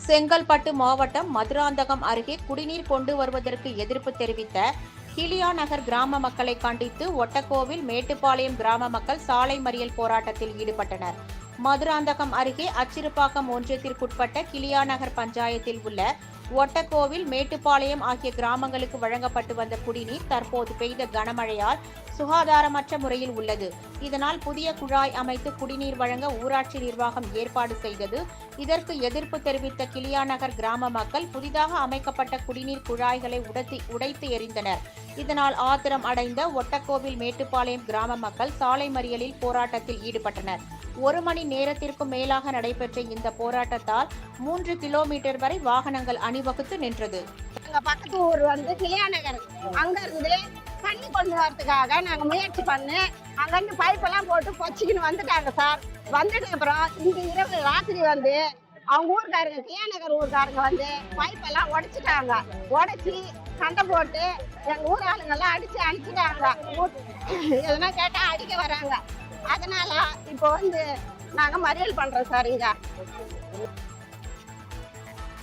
செங்கல்பட்டு மாவட்டம் மதுராந்தகம் அருகே குடிநீர் கொண்டு வருவதற்கு எதிர்ப்பு தெரிவித்த கிளியாநகர் கிராம மக்களை கண்டித்து ஒட்டக்கோவில் மேட்டுப்பாளையம் கிராம மக்கள் சாலை மறியல் போராட்டத்தில் ஈடுபட்டனர். மதுராந்தகம் அருகே அச்சிறுபாக்கம் ஒன்றியத்திற்குட்பட்ட கிளியாநகர் பஞ்சாயத்தில் உள்ள ஒட்டக்கோவில் மேட்டுப்பாளையம் ஆகிய கிராமங்களுக்கு வழங்கப்பட்டு வந்த குடிநீர் தற்போது பெய்த கனமழையால் சுகாதாரமற்ற முறையில் உள்ளது. இதனால் புதிய குழாய் அமைத்து குடிநீர் வழங்க ஊராட்சி நிர்வாகம் ஏற்பாடு செய்தது. இதற்கு எதிர்ப்பு தெரிவித்த கிளியாநகர் கிராம மக்கள் புதிதாக அமைக்கப்பட்ட குடிநீர் குழாய்களை உடைத்து எறிந்தனர். இதனால் ஆத்திரம் அடைந்த ஒட்டக்கோவில் மேட்டுப்பாளையம் கிராம மக்கள் சாலை மறியலில் போராட்டத்தில் ஈடுபட்டனர். 1 மணி நேரத்திற்கும் மேலாக நடைபெற்ற இந்த போராட்டத்தால் 3 கிலோமீட்டர் வரை வாகனங்கள் அணிவகுத்து நின்றது. பக்கத்து ஊர் கிளியாநகர், அங்க இருந்து தண்ணி கொண்டு வரதுக்காக நாங்க முயற்சி பண்ணு அங்கிருந்து பைப்பெல்லாம் போட்டு பொச்சிக்கின்னு வந்துட்டாங்க சார். வந்துட்டு அப்புறம் இந்த இரவு ராத்திரி அவங்க ஊருக்காரங்க கிளியாநகர் ஊருக்காரங்க பைப்பெல்லாம் உடைச்சிட்டாங்க. உடைச்சி சண்டை போட்டு எங்க ஊர் ஆளுங்கெல்லாம் அடிச்சு அனுப்பிச்சிட்டாங்க. எதுனா கேட்டா அடிக்க வராங்க. அதனால இப்போ நாங்க மறியல் பண்றோம் சார். இங்க